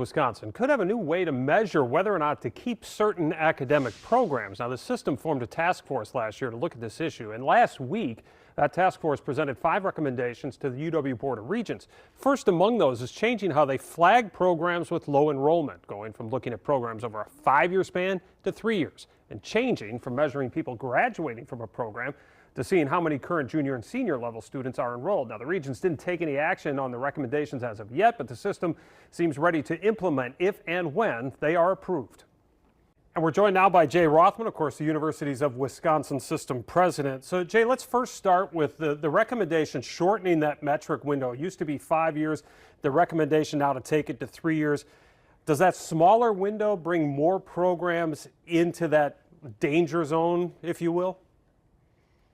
Wisconsin could have a new way to measure whether or not to keep certain academic programs. Now, the system formed a task force last year to look at this issue, and last week, that task force presented 5 recommendations to the UW Board of Regents. First among those is changing how they flag programs with low enrollment, going from looking at programs over a 5-year span to 3 years, and changing from measuring people graduating from a program to seeing how many current junior and senior level students are enrolled. Now, the Regents didn't take any action on the recommendations as of yet, but the system seems ready to implement if and when they are approved. And we're joined now by Jay Rothman, of course, the Universities of Wisconsin system president. So, Jay, let's first start with the recommendation shortening that metric window. It used to be 5 years. The recommendation now to take it to 3 years. Does that smaller window bring more programs into that danger zone, if you will?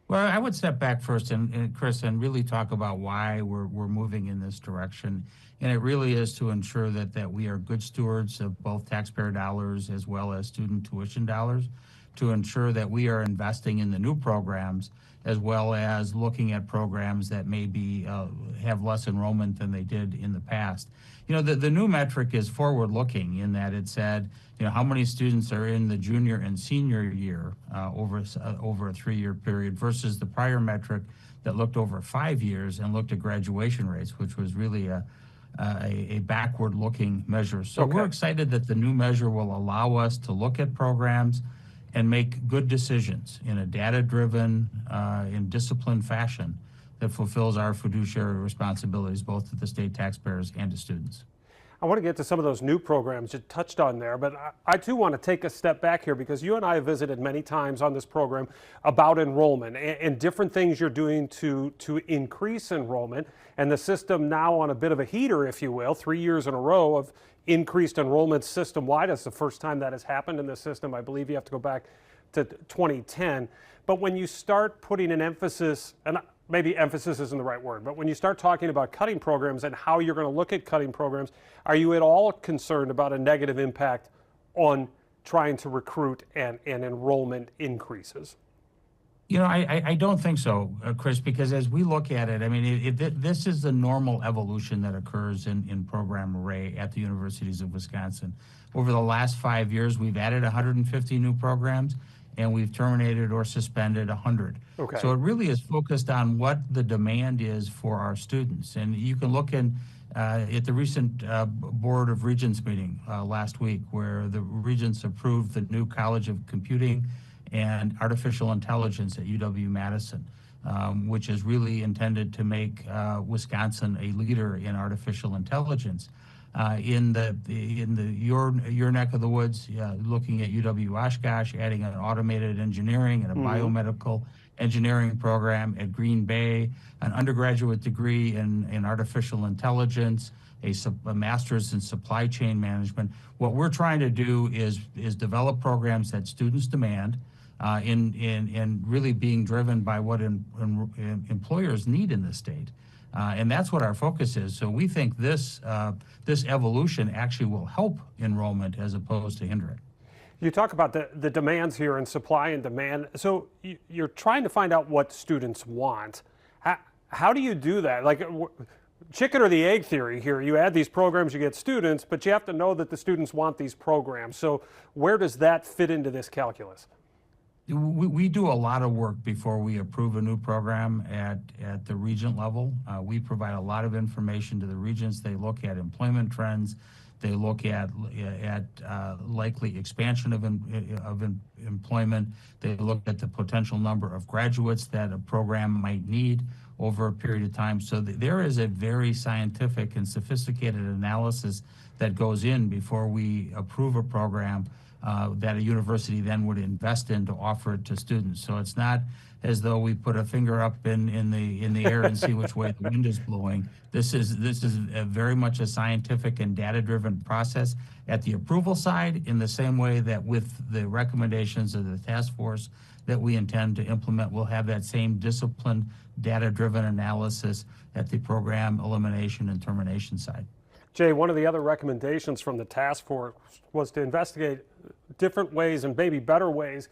Well, I would step back first, and Chris, and really talk about why we're moving in this direction. And it really is to ensure that we are good stewards of both taxpayer dollars as well as student tuition dollars, to ensure that we are investing in the new programs as well as looking at programs that maybe have less enrollment than they did in the past. You know, the new metric is forward-looking in that it said, you know, how many students are in the junior and senior year over a 3-year period versus the prior metric that looked over 5 years and looked at graduation rates, which was really a backward-looking measure. So We're excited that the new measure will allow us to look at programs and make good decisions in a data-driven, in disciplined fashion that fulfills our fiduciary responsibilities both to the state taxpayers and to students. I want to get to some of those new programs you touched on there, but I too want to take a step back here because you and I have visited many times on this program about enrollment and different things you're doing to increase enrollment, and the system now on a bit of a heater, if you will, 3 years in a row of increased enrollment system-wide. It's the first time that has happened in the system. I believe you have to go back to 2010. But when you start putting an emphasis, and maybe emphasis isn't the right word, but when you start talking about cutting programs and how you're going to look at cutting programs, are you at all concerned about a negative impact on trying to recruit and enrollment increases? You know, I don't think so, Chris, because as we look at it, I mean, this is the normal evolution that occurs in program array at the Universities of Wisconsin. Over the last 5 years, we've added 150 new programs, and we've terminated or suspended 100. Okay. So it really is focused on what the demand is for our students. And you can look at the recent Board of Regents meeting last week, where the Regents approved the new College of Computing and Artificial Intelligence at UW-Madison, which is really intended to make Wisconsin a leader in artificial intelligence. In your neck of the woods, looking at UW-Oshkosh, adding an automated engineering and a biomedical engineering program at Green Bay, an undergraduate degree in artificial intelligence, a master's in supply chain management. What we're trying to do is develop programs that students demand, in really being driven by what employers need in the state. And that's what our focus is. So we think this evolution actually will help enrollment as opposed to hinder it. You talk about the demands here and supply and demand. So you're trying to find out what students want. How do you do that? Like chicken or the egg theory here. You add these programs, you get students, but you have to know that the students want these programs. So where does that fit into this calculus? We do a lot of work before we approve a new program at the regent level. We provide a lot of information to the regents. They look at employment trends. They look at likely expansion of employment. They look at the potential number of graduates that a program might need over a period of time. So there is a very scientific and sophisticated analysis that goes in before we approve a program that a university then would invest in to offer it to students. So it's not as though we put a finger up in the air and see which way the wind is blowing. This is very much a scientific and data-driven process at the approval side, in the same way that with the recommendations of the task force that we intend to implement, we'll have that same disciplined, data-driven analysis at the program elimination and termination side. Jay, one of the other recommendations from the task force was to investigate different ways and maybe better ways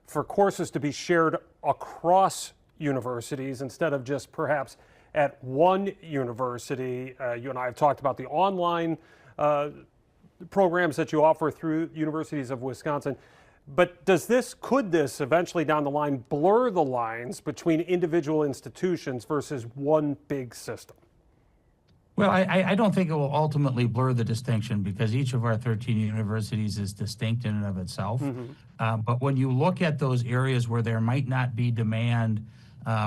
for courses to be shared across universities instead of just perhaps at one university. You and I have talked about the online programs that you offer through universities of Wisconsin. But could this eventually down the line blur the lines between individual institutions versus one big system? Well, I don't think it will ultimately blur the distinction because each of our 13 universities is distinct in and of itself. But when you look at those areas where there might not be demand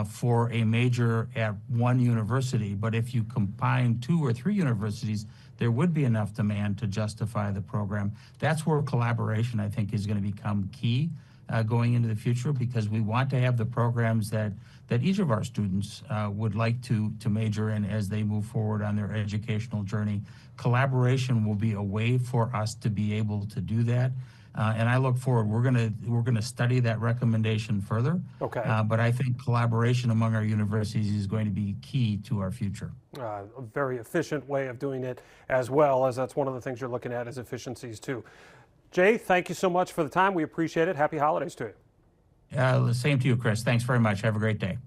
for a major at one university, but if you combine 2 or 3 universities, there would be enough demand to justify the program. That's where collaboration, I think, is going to become key going into the future, because we want to have the programs that each of our students would like to major in as they move forward on their educational journey. Collaboration will be a way for us to be able to do that. And I look forward. We're gonna study that recommendation further. Okay. But I think collaboration among our universities is going to be key to our future. A very efficient way of doing it, as well as that's one of the things you're looking at is efficiencies too. Jay, thank you so much for the time. We appreciate it. Happy holidays to you. Same to you, Chris. Thanks very much. Have a great day.